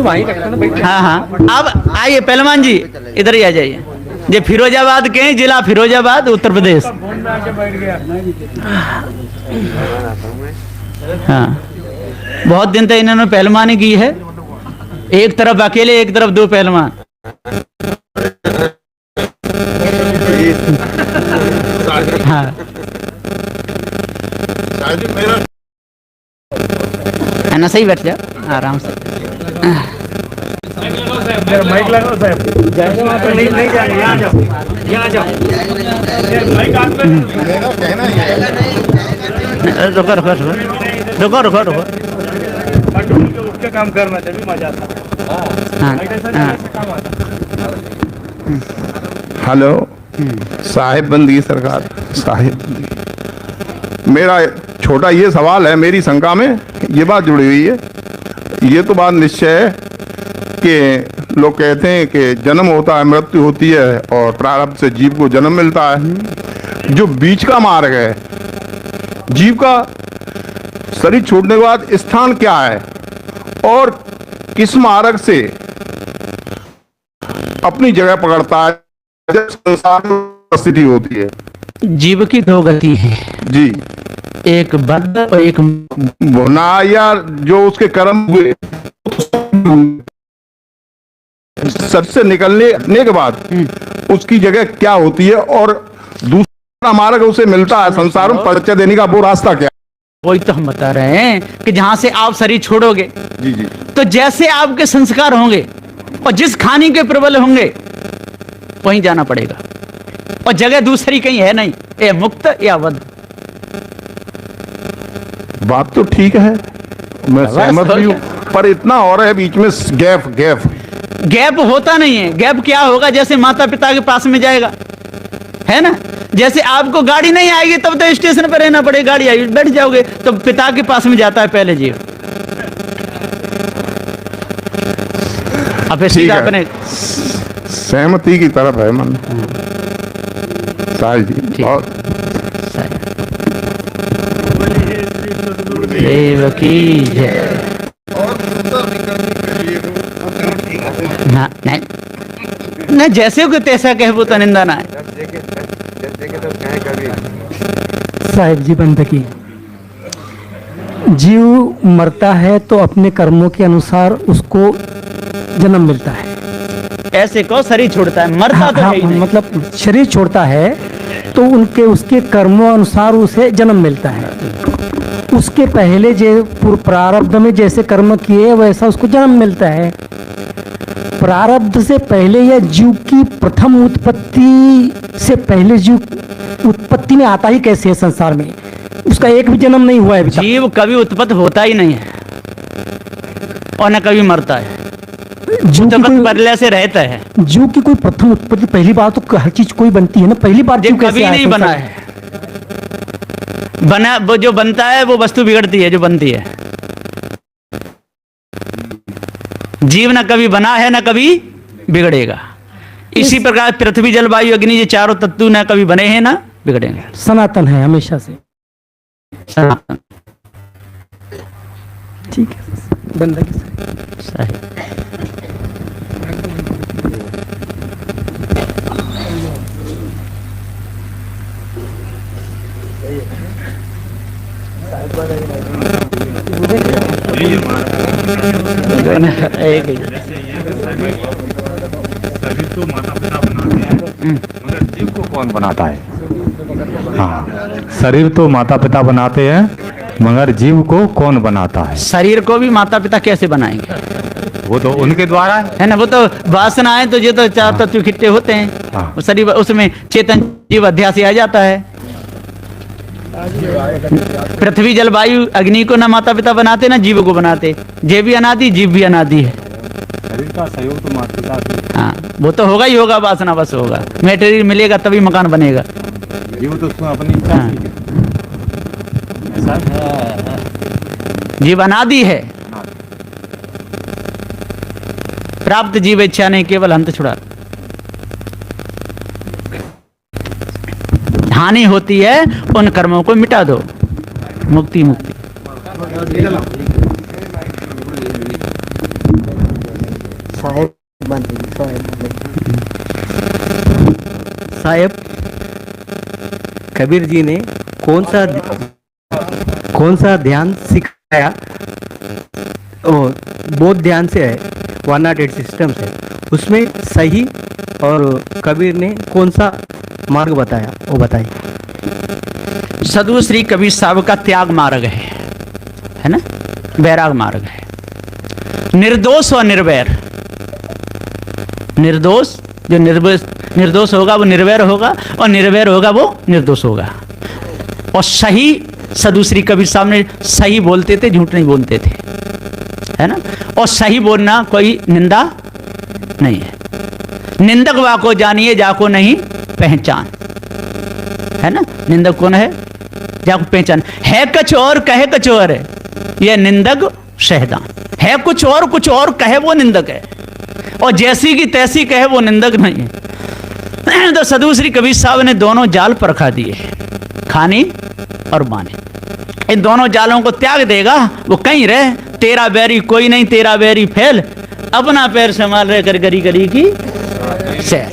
हाँ हाँ, अब आइए पहलवान जी, इधर ही आ जाइए। ये फिरोजाबाद के हैं, जिला फिरोजाबाद, उत्तर प्रदेश। हाँ, बहुत दिन तक इन्होंने पहलवानी की है, एक तरफ अकेले, एक तरफ दो पहलवान। हाँ, है ना, सही बैठ जाओ आराम से। माइक लगाओ साहब, नहीं जाएंगे, यहाँ जाओ, यहाँ जाओ। रुको रुको रुको रुको रुको रुको, उठ के काम करना चाहिए, मजा आता। हेलो साहिब बंदी सरकार, साहिब मेरा छोटा ये सवाल है, मेरी शंका में ये बात जुड़ी हुई है। ये तो बात निश्चय है कि लोग कहते हैं कि जन्म होता है, मृत्यु होती है और प्रारब्ध से जीव को जन्म मिलता है। जो बीच का मार्ग है, जीव का शरीर छोड़ने के बाद स्थान क्या है और किस मार्ग से अपनी जगह पकड़ता है जब संसार में उपस्थिति होती है? जीव की दो गति है जी, एक बद्ध और एक ना यार, जो उसके कर्म हुए सच से निकलने के बाद उसकी जगह क्या होती है और दूसरा मार्ग उसे मिलता है संसार में परिचय देने का, वो रास्ता क्या? वही तो हम बता रहे हैं कि जहां से आप शरीर छोड़ोगे, जी जी, तो जैसे आपके संस्कार होंगे और जिस खानी के प्रबल होंगे वहीं जाना पड़ेगा, और जगह दूसरी कहीं है नहीं, ये मुक्त या बद्ध। बात तो ठीक है, मैं सहमत भी हूँ, पर इतना और है बीच में गैप होता नहीं है। गैप क्या होगा? जैसे माता पिता के पास में जाएगा, है ना, जैसे आपको गाड़ी नहीं आएगी तब तो स्टेशन पर रहना पड़ेगा, गाड़ी आएगी बैठ जाओगे, तो पिता के पास में जाता है पहले जीव। अब सीधा अपने सहमति की तरफ है मन। साहिब जी बहुत देव की जय। ना नहीं नहीं, जैसे को तैसा कहे वो तो निंदा ना है। साहिब जी बंदगी, जीव मरता है तो अपने कर्मों के अनुसार उसको जन्म मिलता है। ऐसे को शरीर छोड़ता है, मरता तो है ही नहीं। मतलब शरीर छोड़ता है तो उसके कर्मों अनुसार उसे जन्म मिलता है। उसके पहले जो प्रारब्ध में जैसे कर्म किए वैसा उसको जन्म मिलता है। प्रारब्ध से पहले या जीव की प्रथम उत्पत्ति से पहले जीव उत्पत्ति में आता ही कैसे है संसार में? उसका एक भी जन्म नहीं हुआ है। जीव कभी उत्पत्ति होता ही नहीं है और न कभी मरता है, पहले से रहता है। जीव की कोई प्रथम उत्पत्ति, पहली बार तो हर चीज कोई बनती है ना, पहली बार जीव कभी नहीं बना है। बना वो जो बनता है वो वस्तु बिगड़ती है जो बनती है। जीव न कभी बना है न कभी बिगड़ेगा। इसी प्रकार पृथ्वी जल वायु अग्नि, ये चारों तत्व न कभी बने हैं न बिगड़ेंगे, सनातन है हमेशा से। सनातन ठीक है, बंदगी सही। शरीर तो माता पिता बनाते हैं, मगर जीव को कौन बनाता है? हाँ, शरीर तो माता पिता बनाते हैं मगर जीव को कौन बनाता है? शरीर को भी माता पिता कैसे बनाएंगे? वो तो उनके द्वारा है ना, वो तो वासना है, तो ये तो चार तत्व इकट्ठे होते हैं। हाँ। शरीर उसमें चेतन जीव अध्यास आ जाता है। पृथ्वी जल वायु अग्नि को ना माता पिता बनाते ना जीव को बनाते। जे भी अनादि, जीव भी अनादि है। शरीर का सहयोग तो माता पिता से। हाँ, वो तो होगा ही होगा, वासना बस होगा, मेटेरियल मिलेगा तभी मकान बनेगा। जीव तो अपनी इच्छा जीव अनादि है, प्राप्त जीव इच्छा नहीं, केवल अंत छुड़ा। हानि होती है उन कर्मों को मिटा दो, मुक्ति मुक्ति। साहेब, कबीर जी ने कौन सा ध्यान सिखाया? बोध ध्यान से है, 108 सिस्टम से, उसमें सही और कबीर ने कौन सा मार्ग बताया, वो बताइए। सदगुरु श्री कबीर साहब का त्याग मार्ग है ना, वैराग मार्ग है। निर्दोष और निर्वैर, निर्दोष जो निर्दोष होगा वो निर्वैर होगा, और निर्वैर होगा वो निर्दोष होगा। और सही, सदगुरु श्री कबीर साहब ने सही बोलते थे, झूठ नहीं बोलते थे, है ना। और सही बोलना कोई निंदा नहीं है। निंदक वाको जानिए जाको नहीं पहचान, है ना। निंदक कौन है? जाको पहचान है, कुछ और कहे कुछ और है, यह निंदक शहदान है। कुछ और कहे वो निंदक है, और जैसी की तैसी कहे वो निंदक नहीं है। तो सदगुरु श्री कबीर साहब ने दोनों जाल परखा दिए, खानी और बानी। इन दोनों जालों को त्याग देगा वो कहीं रहे। तेरा बैरी कोई नहीं, तेरा बैरी फैल, अपना पैर संभाल रहे कर गरी गरी की सैर।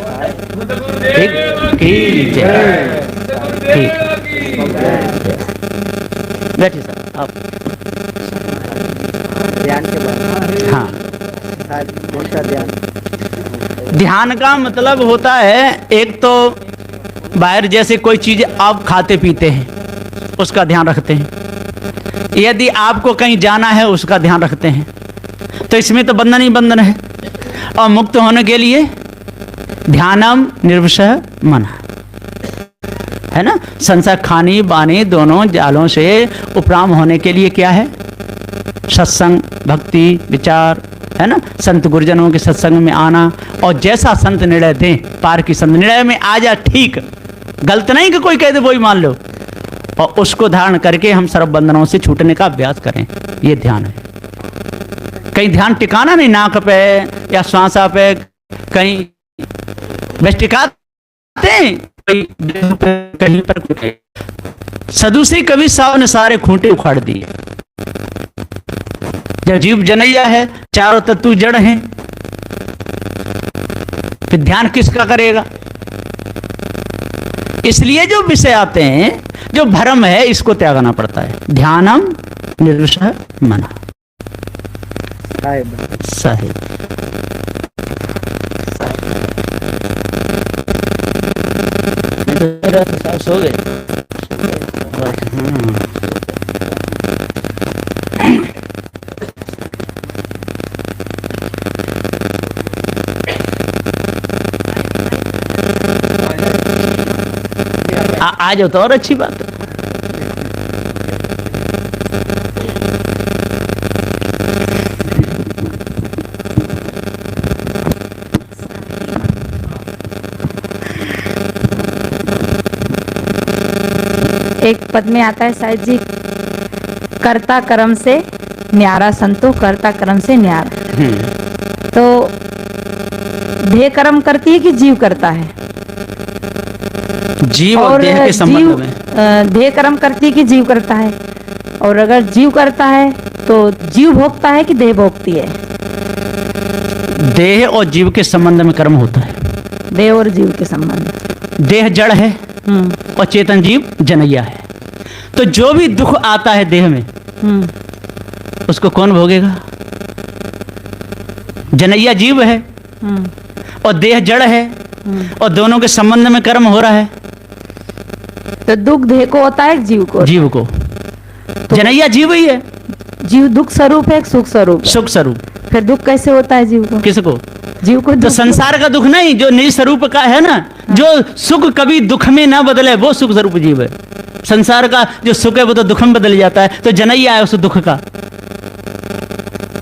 ठीक, ठीक, बैठिए सर आप। ध्यान के बाद हाँ, कौन सा ध्यान? ध्यान का मतलब होता है, एक तो बाहर जैसे कोई चीज आप खाते पीते हैं उसका ध्यान रखते हैं, यदि आपको कहीं जाना है उसका ध्यान रखते हैं, तो इसमें तो बंधन ही बंधन है। और मुक्त होने के लिए ध्यानम निर्विषय मन, है ना। संसार खानी बानी दोनों जालों से उपराम होने के लिए क्या है? सत्संग, भक्ति, विचार, है ना। संत गुरुजनों के सत्संग में आना, और जैसा संत निर्णय दें, पार की संत निर्णय में आ जा, ठीक, गलत नहीं कि कोई कह दे वही मान लो, और उसको धारण करके हम सर्व बंधनों से छूटने का अभ्यास करें, ये ध्यान है। कहीं ध्यान टिकाना नहीं, नाक पे या श्वासा पे, कहीं बस टिकाते हैं, कहीं पर। सदगुरु श्री कबीर साहब ने सारे खूंटे उखाड़ दिए। जब जीव जनैया है, चारों तत्व जड़ हैं, फिर ध्यान किसका करेगा? इसलिए जो विषय आते हैं, जो भ्रम है, इसको त्यागना पड़ता है। ध्यानम निर्विषय मन। साहिब सो गए। आ जाओ तो और अच्छी बात है। एक पद में आता है साहिब जी, कर्ता कर्म से न्यारा संतो, कर्ता कर्म से न्यारा। तो देह कर्म करती है कि जीव करता है? जीव और देह के संबंध में देह कर्म करती है कि जीव करता है? और अगर जीव करता है तो जीव भोगता है कि देह भोगती है? देह और जीव के संबंध में कर्म होता है। देह और जीव के संबंध। देह जड़ है और चेतन जीव जनैया है। तो जो भी दुख आता है देह में, उसको कौन भोगेगा? जनैया जीव है और देह जड़ है, और दोनों के संबंध में कर्म हो रहा है। तो दुख देह को होता है जीव को? जीव को। तो जनैया जीव ही है। जीव दुख स्वरूप है, सुख स्वरूप? सुख स्वरूप। फिर दुख कैसे होता है जीव को? किसको? जीव को। तो संसार का दुख नहीं, जो निज स्वरूप का है ना, जो सुख कभी दुख में ना बदले, वो सुख स्वरूप जीव है। संसार का जो सुख है वो तो दुख में बदल जाता है, तो जनैया है उस दुख का।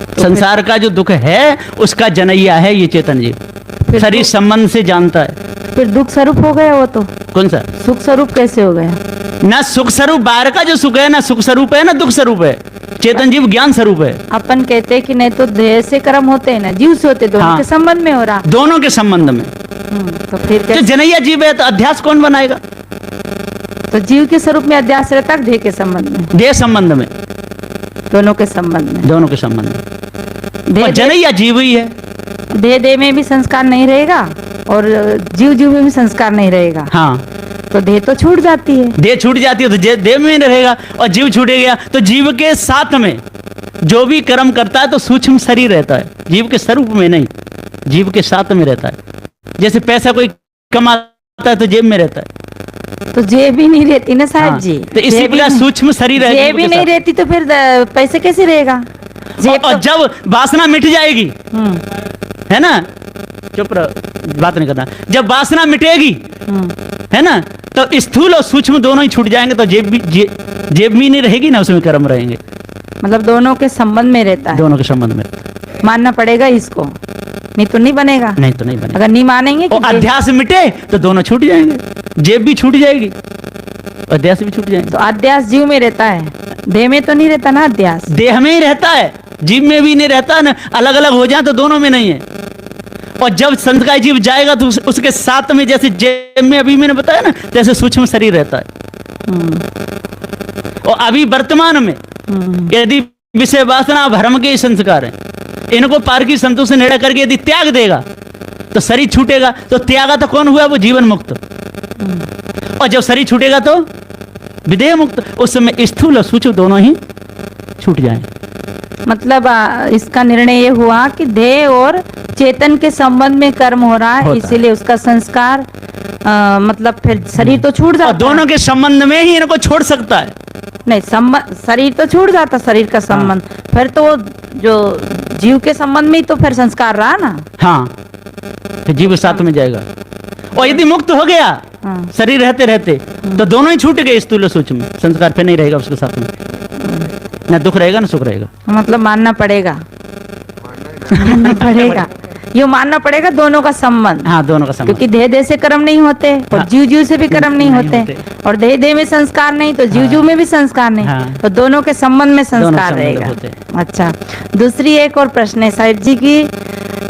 तो संसार का जो दुख है उसका जनैया है ये चेतन जीव, शरीर संबंध से जानता है। फिर दुख स्वरूप हो गया वो तो? कौन सा? सुख स्वरूप कैसे हो गया? ना सुख स्वरूप बाहर का जो सुख है ना सुख स्वरूप है, ना दुख स्वरूप है। चेतन जीव ज्ञान स्वरूप है। अपन कहते हैं कि नहीं तो देह से कर्म होते हैं ना जीव से होते, दोनों के संबंध में हो रहा। दोनों के संबंध में। तो फिर जो जनैया जीव है तो अध्यास कौन बनाएगा? तो जीव के स्वरूप में अध्यास रहता है, देह के संबंध में? देह संबंध में, दोनों के संबंध में। दोनों के संबंध में। जनैया जीव ही है। देह में भी संस्कार नहीं रहेगा और जीव जीव में भी संस्कार नहीं रहेगा, हाँ, तो देह तो छूट जाती है। देह छूट जाती है तो देह में नहीं रहेगा, और जीव छूट गया तो जीव के साथ में जो भी कर्म करता है तो सूक्ष्म शरीर रहता है, जीव के स्वरूप में नहीं, जीव के साथ में रहता है। जैसे पैसा कोई कमाता है तो जेब में रहता है, तो जेब भी नहीं रहती ना साहब हाँ, जी, तो इसी प्रकार सूक्ष्म शरीर है जेब भी नहीं रहती तो फिर पैसे कैसे रहेगा? जेब और जब वासना मिट जाएगी, हम्म, है ना, चुप रहो, बात नहीं करना, जब वासना मिटेगी, है ना, तो स्थूल और सूक्ष्म दोनों ही छूट जाएंगे, तो जेब भी नहीं रहेगी ना, उसमें कर्म रहेंगे, मतलब दोनों के संबंध में रहता है, दोनों के संबंध में। मानना पड़ेगा इसको, नहीं तो नहीं बनेगा। नहीं तो नहीं बनेगा। अगर नहीं मानेंगे कि और अध्यास मिटे तो दोनों छूट जाएंगे, जेब भी छूट जाएगी, अध्यास भी छूट जाएंगे। तो अध्यास जीव में रहता है, देह में तो नहीं रहता ना अध्यास। देह में ही रहता है, जीव में भी नहीं रहता ना, अलग अलग हो जाए तो दोनों में नहीं है। और जब संस्कार जीव जाएगा तो उसके साथ में, जैसे जेब में अभी मैंने बताया ना, जैसे सूक्ष्म शरीर रहता है। और अभी वर्तमान में यदि विषय वासना भ्रम के संस्कार हैं, इनको पार की संतोष से निर्णय करके यदि त्याग देगा तो शरीर छूटेगा, तो त्यागा तो कौन हुआ? वो जीवन मुक्त। और जब शरीर छूटेगा तो विदेह मुक्त, उस समय स्थूल और सूक्ष्म दोनों ही छूट जाएं। मतलब इसका निर्णय ये हुआ कि देह और चेतन के संबंध में कर्म हो रहा है, इसीलिए उसका संस्कार मतलब फिर शरीर तो छूट और जाता दोनों के संबंध में ही इनको छोड़ सकता है। नहीं, संबंध शरीर तो छूट जाता, शरीर का संबंध फिर तो जो जीव के संबंध में ही तो फिर संस्कार रहा ना। हाँ, तो जीव साथ में जाएगा। और यदि मुक्त हो गया शरीर रहते रहते तो दोनों ही छूट गए, स्थूल और सूक्ष्म, संस्कार फिर नहीं रहेगा उसके साथ में, ना दुख रहेगा ना सुख रहेगा। मतलब मानना पड़ेगा, मानना पड़ेगा, ये मानना पड़ेगा दोनों का संबंध। हाँ, दोनों का संबंध, क्योंकि देह देह से कर्म नहीं होते और हाँ, जीव जीव से भी कर्म नहीं नहीं होते, होते। और देह देह में संस्कार नहीं तो जीव जीव में भी संस्कार नहीं, हाँ। तो दोनों के संबंध में दोनों संस्कार संबंध रहेगा। होते हैं। अच्छा, दूसरी एक और प्रश्न है साहिब जी की,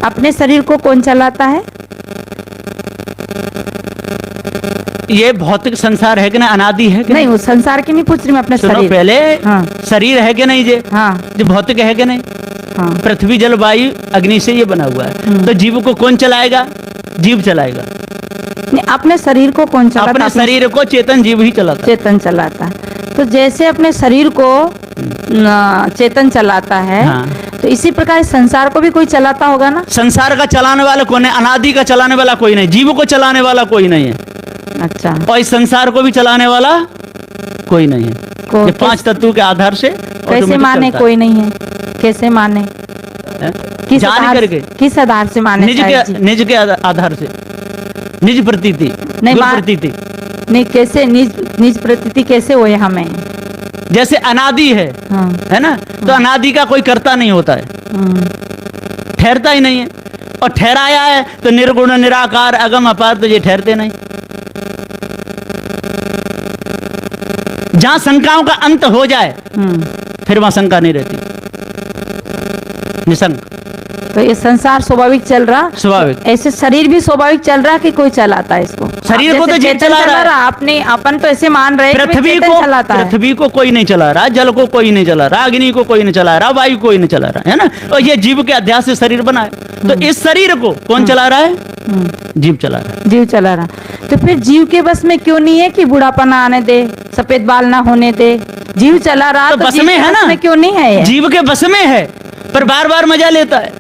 अपने शरीर को कौन चलाता है? ये भौतिक संसार है कि ना, अनादि है कि नहीं, वो संसार की नहीं पूछ रही मैं, अपने सुनो शरीर। पहले, हाँ। शरीर है कि नहीं, ये हाँ जो भौतिक है कि नहीं, हाँ, पृथ्वी जल वायु अग्नि से ये बना हुआ है, तो जीव को कौन चलाएगा? जीव चलाएगा। नहीं, अपने शरीर को कौन चलाता? अपने शरीर को चेतन जीव ही चलाता है। चेतन चलाता है। तो जैसे अपने शरीर को चेतन चलाता है, हाँ। तो इसी प्रकार संसार को भी कोई चलाता होगा ना? संसार का चलाने वाला कौन है? अनादि का चलाने वाला कोई नहीं, जीव को चलाने वाला कोई नहीं है, अच्छा, और इस संसार को भी चलाने वाला कोई नहीं है। ये पांच तत्वों के आधार से कैसे automatic माने चलता कोई नहीं है? कैसे माने? है। किस जान आधार करके, किस आधार से माने? निज के आधार से, निज प्रतीति, नहीं, गुरु प्रतीति। नहीं, कैसे निज प्रतीति कैसे हुए हमें? जैसे अनादि है, हाँ, है ना, तो अनादि का कोई कर्ता नहीं होता है, ठहरता ही नहीं है, और ठहराया है तो निर्गुण निराकार अगम अपार, तो ये ठहरते नहीं। जहां शंकाओं का अंत हो जाए फिर वहां शंका नहीं रहती, निशंक तो ये संसार स्वाभाविक चल रहा, स्वाभाविक। ऐसे शरीर भी स्वाभाविक चल रहा कि कोई चलाता है इसको? शरीर को जैसे तो जीव चेतन चला रहा है। अपने अपन तो ऐसे मान रहे हैं कि पृथ्वी चेतन को, चलाता है। पृथ्वी को कोई नहीं चला रहा, जल को कोई नहीं चला रहा, अग्नि को कोई नहीं चला रहा, वायु कोई नहीं चला रहा, है ना, और ये जीव के अध्यास से शरीर बना है, तो इस शरीर को कौन चला रहा है? जीव चला रहा है। जीव चला रहा, तो फिर जीव के बस में क्यों नहीं है कि बुढ़ापा ना आने दे, सफेद बाल ना होने दे? जीव चला रहा तो बस जीव में के है बस ना, में क्यों नहीं है ये? जीव के बस में है, पर बार बार मजा लेता है।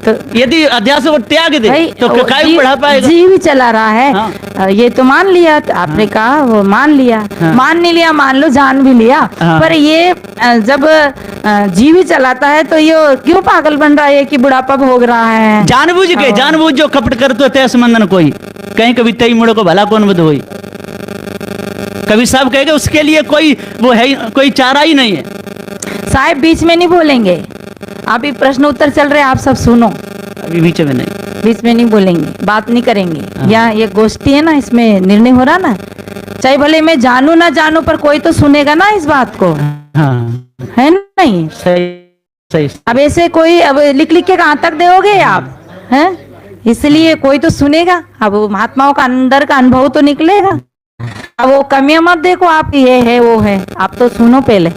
तो यदि अध्यास को त्याग दे भाई, तो वो काय बढ़ा पाएगा? जीव ही चला रहा है। हाँ। ये तो मान लिया, तो आपने कहा वो मान लिया, मान नहीं लिया, मान लो जान भी लिया, हाँ। पर ये जब जीव ही चलाता है तो ये क्यों पागल बन रहा है कि बुढ़ापा भोग रहा है? जानबूझ के, जानबूझ जो कपट करते तय संबंधन कोई, कहीं कभी तई मुड़ो को भला कौन बद होई, कभी सब कहेगा उसके लिए कोई वो है, कोई चारा ही नहीं है। साहब बीच में नहीं बोलेंगे, अभी प्रश्न उत्तर चल रहे हैं, आप सब सुनो, अभी बीच में नहीं। बीच में नहीं बोलेंगे, बात नहीं करेंगे। यहाँ ये गोष्ठी है ना, इसमें निर्णय हो रहा ना, चाहे भले मैं जानू ना जानू, पर कोई तो सुनेगा ना इस बात को, हाँ, है नहीं? सही सही। अब ऐसे कोई अब लिख लिख के कहाँ तक दोगे आप, हैं? इसलिए कोई तो सुनेगा। अब वो महात्माओं का अंदर का अनुभव तो निकलेगा। अब वो कमियां मत देखो आप, ये है वो है, आप तो सुनो पहले।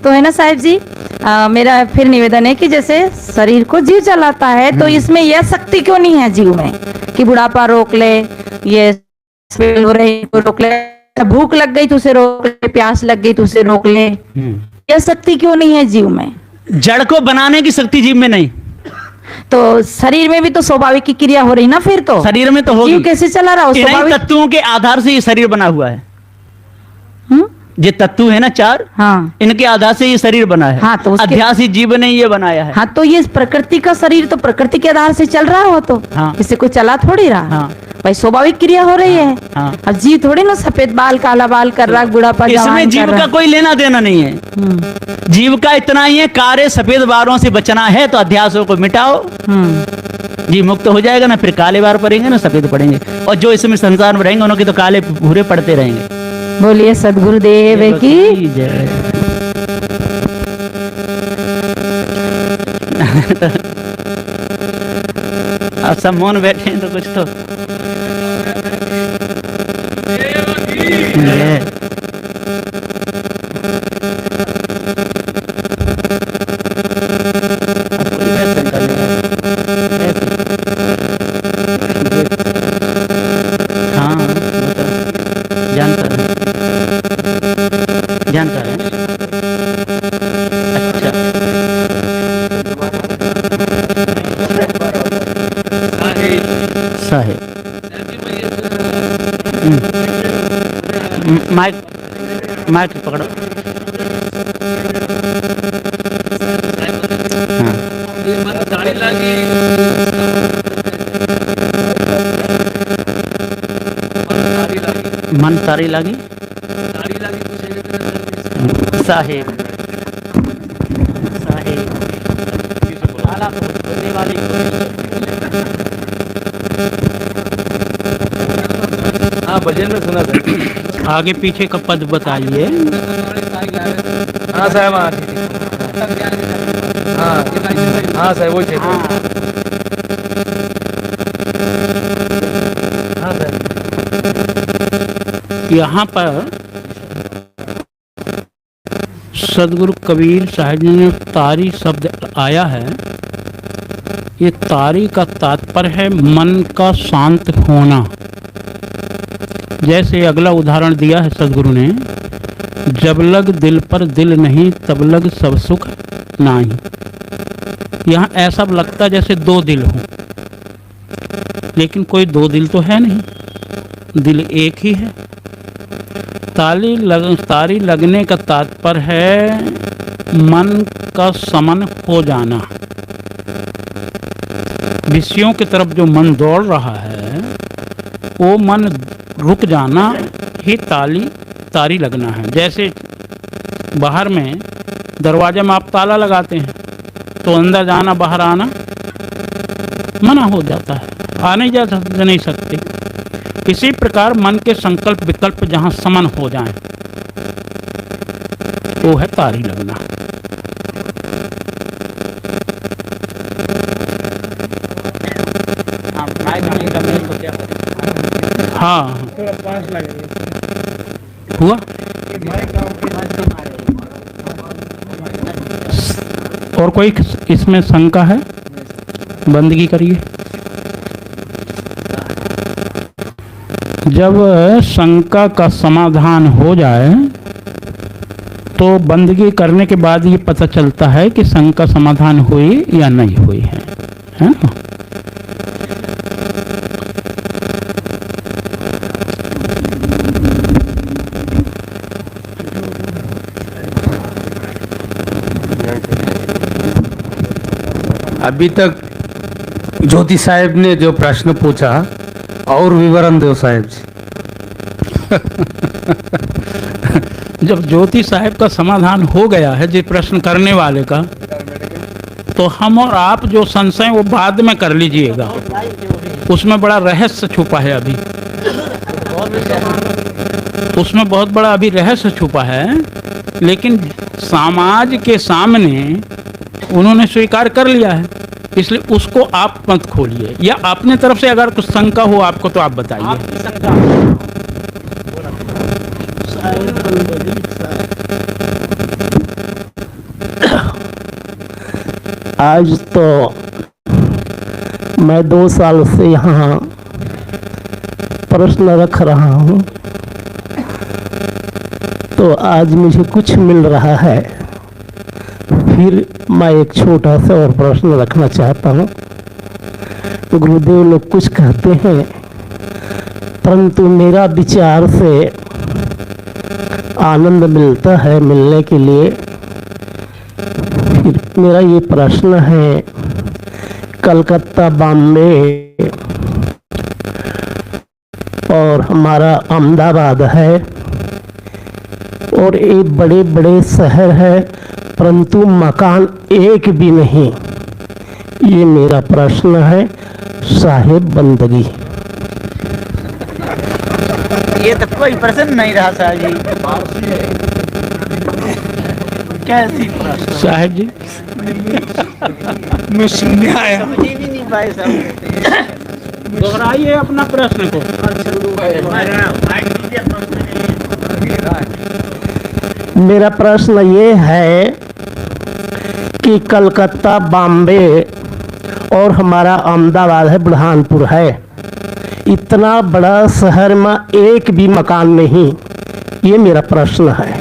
तो है ना साहिब जी, मेरा फिर निवेदन है कि जैसे शरीर को जीव चलाता है तो इसमें यह शक्ति क्यों नहीं है जीव में कि बुढ़ापा रोक ले, ये हो रही तो रोक ले, भूख लग गई तो उसे रोक ले, प्यास लग गई तो उसे रोक ले, यह शक्ति क्यों नहीं है जीव में? जड़ को बनाने की शक्ति जीव में नहीं, तो शरीर में भी तो स्वाभाविक की क्रिया हो रही ना, फिर तो शरीर में तो होगी। जीव कैसे चला रहा हो? इन्हीं स्वाभाविक। तत्वों के आधार से ये शरीर बना हुआ है। हम्म? ये तत्व है ना 4, हाँ इनके आधार से ये शरीर बना है। हाँ, तो उसके- अध्यासी जीव ने ये बनाया है। हाँ, तो ये प्रकृति का शरीर तो प्रकृति के आधार से चल रहा हो, तो हाँ। इससे कोई चला थोड़ी रहा। हाँ। भाई स्वाभाविक क्रिया हो रही है। हाँ। अब जीव थोड़ी ना सफेद बाल काला बाल कर रहा, बुढ़ापा इसमें जवान कर जीव रहा। का कोई लेना देना नहीं है। जीव का इतना ही है, कार्य सफेद बारों से बचना है तो अध्यासों को मिटाओ, जीव मुक्त हो जाएगा ना। फिर काले बार पड़ेंगे ना सफेद पड़ेंगे, और जो इसमें संसार में रहेंगे उनके तो काले भूरे पड़ते रहेंगे। बोलिए सदगुरुदेव की। जय। आप सब मौन बैठे हैं तो कुछ तो जय। हाँ, जानता है, जानता है। अच्छा, साहिब। माइक माइक पकड़ो। हाँ। मन तारी लागी साहेब साहेब आला बोलने वाली हाँ भजन में सुना था। आगे पीछे का पद बताइए। हाँ साहब, हाँ हाँ साहब वही थे। हाँ साहब, यहाँ पर सदगुरु कबीर साहब जी ने तारी शब्द आया है। ये तारी का तात्पर्य है मन का शांत होना। जैसे अगला उदाहरण दिया है सदगुरु ने, जब लग दिल पर दिल नहीं तब लग सब सुख नाही। यहाँ ऐसा लगता जैसे 2 दिल हो, लेकिन कोई 2 दिल तो है नहीं, दिल एक ही है। तारी लगने का तात्पर्य है मन का समन हो जाना। विषयों की तरफ जो मन दौड़ रहा है वो मन रुक जाना ही तारी लगना है। जैसे बाहर में दरवाजे में आप ताला लगाते हैं तो अंदर जाना बाहर आना मना हो जाता है, आ नहीं सकते। इसी प्रकार मन के संकल्प विकल्प जहाँ समन हो जाएं वो है तारी लगना। हाँ हुआ। और कोई इसमें शंका है? बंदगी करिए। जब शंका का समाधान हो जाए तो बंदगी करने के बाद ये पता चलता है कि शंका समाधान हुई या नहीं हुई है ना? अभी तक ज्योति साहब ने जो प्रश्न पूछा और विवरण दो साहब जी। जब ज्योति साहब का समाधान हो गया है जी प्रश्न करने वाले का, तो हम और आप जो संशय वो बाद में कर लीजिएगा, उसमें बड़ा रहस्य छुपा है अभी, उसमें बहुत बड़ा अभी रहस्य छुपा है। लेकिन समाज के सामने उन्होंने स्वीकार कर लिया है, इसलिए उसको आप मत खोलिए। या अपने तरफ से अगर कुछ शंका हो आपको तो आप बताइए। आज तो मैं 2 साल से यहाँ प्रश्न रख रहा हूँ, तो आज मुझे कुछ मिल रहा है। फिर मैं एक छोटा सा और प्रश्न रखना चाहता हूँ। गुरुदेव लोग कुछ कहते हैं, परंतु मेरा विचार से आनंद मिलता है मिलने के लिए। फिर मेरा ये प्रश्न है, कलकत्ता, बॉम्बे और हमारा अहमदाबाद है और ये बड़े बड़े शहर है, परंतु मकान एक भी नहीं। ये मेरा प्रश्न है साहेब बंदगी। ये तो कोई प्रश्न नहीं रहा साहब जी। कैसी प्रश्न साहब जी मैं सुनने आया। समझ ही नहीं पाए साहब। दोहराइए अपना प्रश्न को। मेरा प्रश्न ये है कि कलकत्ता, बॉम्बे और हमारा अहमदाबाद है, बुरहानपुर है, इतना बड़ा शहर में एक भी मकान नहीं। ये मेरा प्रश्न है।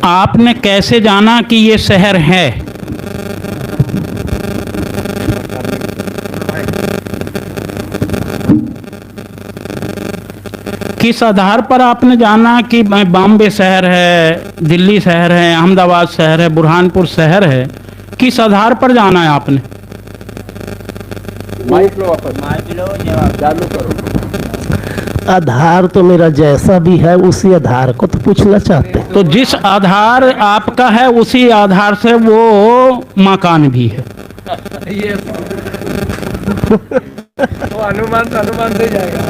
आपने कैसे जाना कि ये शहर है? किस आधार पर आपने जाना कि बॉम्बे शहर है, दिल्ली शहर है, अहमदाबाद शहर है, बुरहानपुर शहर है? किस आधार पर जाना है आपने? आधार तो मेरा जैसा भी है उसी आधार को तो पूछना चाहते हैं। तो जिस आधार आपका है उसी आधार से वो मकान भी है। अनुमान दे जाएगा।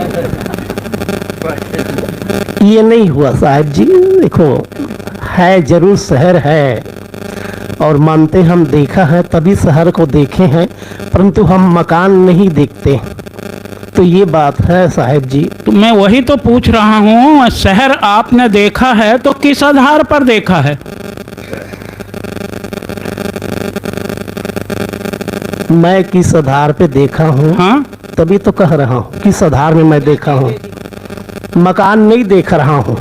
ये नहीं हुआ साहब जी। देखो, है जरूर शहर है और मानते हम देखा है, तभी शहर को देखे हैं, परंतु हम मकान नहीं देखते। तो ये बात है साहब जी। तो मैं वही तो पूछ रहा हूँ, शहर आपने देखा है तो किस आधार पर देखा है? मैं किस आधार पे देखा हूँ? हाँ, तभी तो कह रहा हूँ किस आधार में मैं देखा हूँ। मकान नहीं देख रहा हूँ।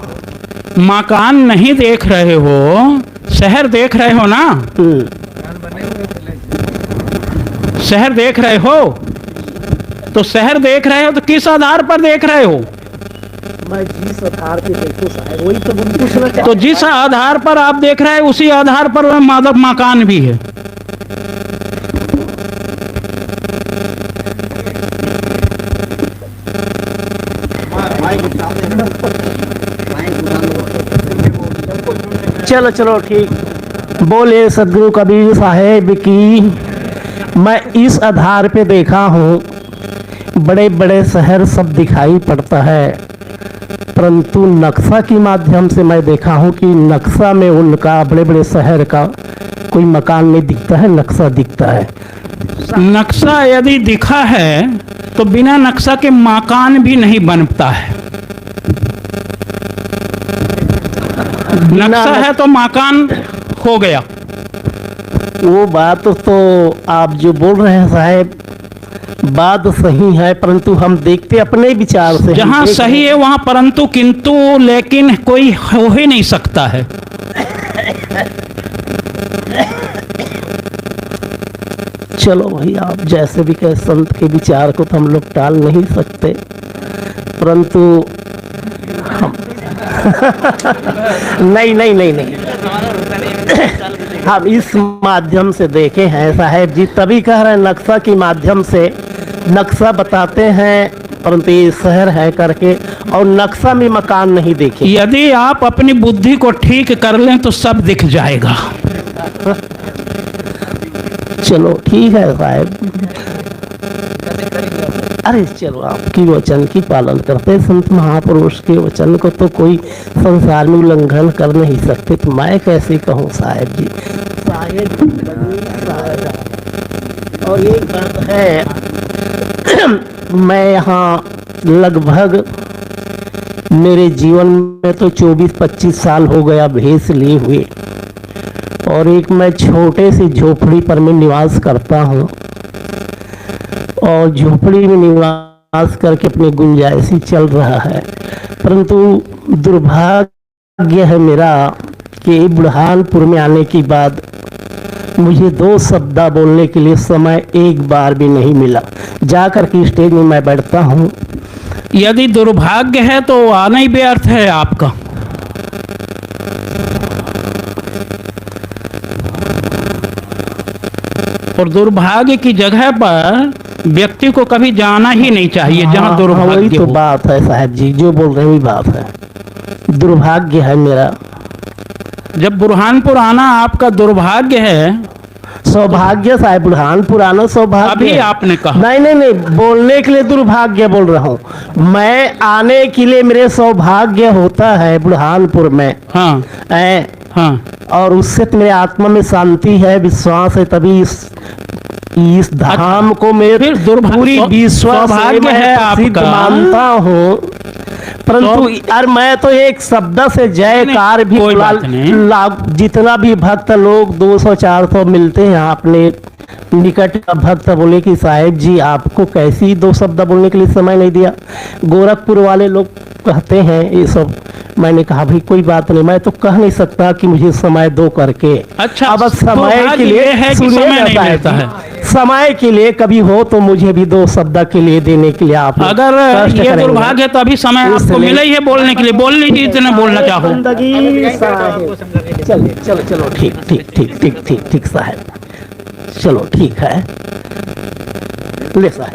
मकान नहीं देख रहे हो, शहर देख रहे हो ना? शहर देख रहे हो, तो शहर देख रहे हो तो किस आधार पर देख रहे हो? मैं जिस आधार पे देखूं साहब वही तो पूछना चाहता। तो जिस आधार पर आप देख रहे हैं उसी आधार पर वह माधव मकान भी है। चलो चलो ठीक। बोले सदगुरु कबीर साहेब की। मैं इस आधार पे देखा हूँ, बड़े बड़े शहर सब दिखाई पड़ता है, परंतु नक्शा के माध्यम से मैं देखा हूँ कि नक्शा में उनका बड़े बड़े शहर का कोई मकान नहीं दिखता है, नक्शा दिखता है। नक्शा यदि दिखा है तो बिना नक्शा के मकान भी नहीं बनता है। नक्शा है तो मकान हो गया। वो बात तो आप जो बोल रहे हैं साहब, बात सही है, परंतु हम देखते अपने विचार से। जहाँ सही है वहाँ परंतु किंतु लेकिन कोई हो ही नहीं सकता है। चलो भाई, आप जैसे भी कहे, संत के विचार को तो हम लोग टाल नहीं सकते, परंतु हम नहीं नहीं नहीं नहीं हम इस माध्यम से देखे हैं साहेब जी, तभी कह रहे हैं नक्शा के माध्यम से। नक्शा बताते हैं परंतु ये शहर है करके, और नक्शा में मकान नहीं देखे। यदि आप अपनी बुद्धि को ठीक कर लें तो सब दिख जाएगा। चलो ठीक है साहब। अरे चलो, आपकी वचन की पालन करते, संत महापुरुष के वचन को तो कोई संसार में उल्लंघन कर नहीं सकते, तो मैं कैसे कहूँ साहेब जी। और एक बात है, मैं यहाँ लगभग मेरे जीवन में तो 24-25 साल हो गया भैंस लिए हुए, और एक मैं छोटे से झोपड़ी पर मैं निवास करता हूँ, और झोपड़ी में निवास करके अपनी गुंजाइशी चल रहा है। परंतु दुर्भाग्य है मेरा कि बुरहानपुर में आने के बाद मुझे 2 शब्द बोलने के लिए समय एक बार भी नहीं मिला। जाकर के स्टेज में मैं बैठता हूँ। यदि दुर्भाग्य है तो आना ही व्यर्थ है आपका। और दुर्भाग्य की जगह पर व्यक्ति को कभी जाना ही नहीं चाहिए जहाँ वही दुर्भाग्य तो हो। बात है साहब जी, जो बोल रहे हैं वही बात है। दुर्भाग्य है मेरा। जब बुरहानपुर आना आपका दुर्भाग्य है, सौभाग्य साहब, बुरहानपुर आना सौभाग्य अभी है। आपने कहा। नहीं, बोलने के लिए दुर्भाग्य बोल रहा हूँ मैं। आने के लिए मेरे सौभाग्य होता है बुरहानपुर में। हाँ हाँ। और उससे तो मेरे आत्मा में शांति है, विश्वास है, तभी इस धाम को मेरे पूरी विश्वास सौभाग्य है आपका। मानता हूँ। परंतु यार मैं तो एक शब्द से जयकार भी कोई बात नहीं। जितना भी भक्त लोग 200-400 मिलते हैं अपने निकट का भक्त बोले कि साहिब जी आपको कैसी 2 शब्द बोलने के लिए समय नहीं दिया। गोरखपुर वाले लोग कहते हैं ये सब। मैंने कहा भाई कोई बात नहीं, मैं तो कह नहीं सकता कि मुझे समय दो करके। अच्छा, अब समय के लिए है कि सुनिए समय ना नहीं साहिब मिलता जी, है। समय के लिए कभी हो तो मुझे भी 2 शब्द के लिए देने के लिए आप अगर कष्ट ये करेंगे। दुर्भाग्य है तो अभी समय आपको इसलिए- मिला ही है बोलने के लिए। बोल लीजिए जितने बोलना चाहो। जिंदगी साहिब। चलो ठीक साहब, चलो ठीक है, ले साहब,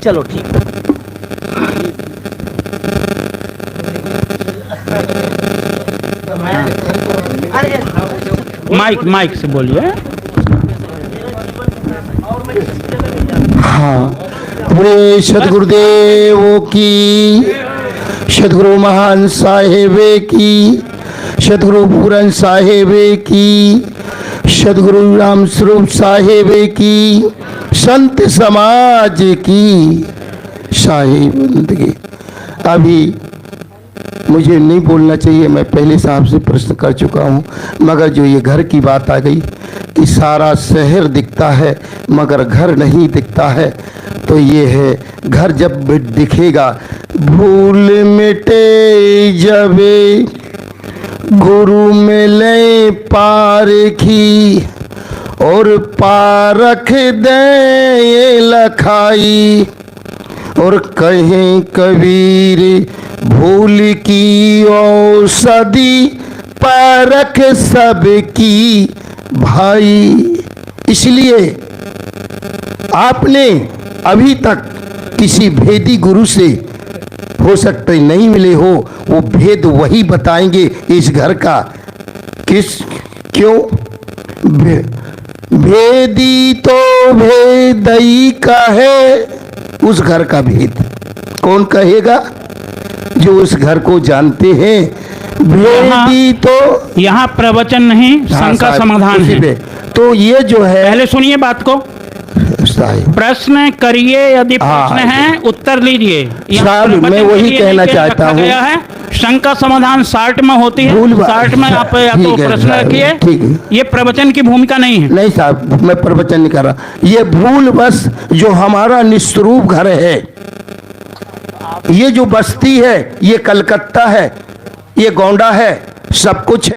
चलो ठीक है। माइक से बोलिए। हाँ, बोले सदगुरुदेव की, सदगुरु महान साहेब की, सदगुरु पूरन साहेब की, सदगुरु राम स्वरूप साहेब की, संत समाज की साहेब की। अभी मुझे नहीं बोलना चाहिए, मैं पहले साहब से प्रश्न कर चुका हूँ, मगर जो ये घर की बात आ गई कि सारा शहर दिखता है मगर घर नहीं दिखता है, तो ये है घर जब दिखेगा भूल मिटे जबे गुरु मिले पारखी और पारख दे लखाई और कहें कबीर भूल की औषधि परख सबकी भाई। इसलिए आपने अभी तक किसी भेदी गुरु से हो सकते नहीं मिले हो, वो भेद वही बताएंगे इस घर का। क्यों भेदी तो भेदई का है, उस घर का भेद कौन कहेगा? जो उस घर को जानते हैं। भेदी तो यहाँ प्रवचन नहीं, शंका समाधान है। तो ये जो है, पहले सुनिए बात को, प्रश्न करिए, यदि प्रश्न है उत्तर लीजिए। साहब मैं वही कहना चाहता हूँ, शंका समाधान 60 में होती है, 60 में आप या तो प्रश्न रखिए। ये प्रवचन की भूमिका नहीं है। नहीं साहब, मैं प्रवचन नहीं कर रहा। ये भूल बस जो हमारा निस्वरूप घर है, ये जो बस्ती है, ये कलकत्ता है, ये गोंडा है, सब कुछ है।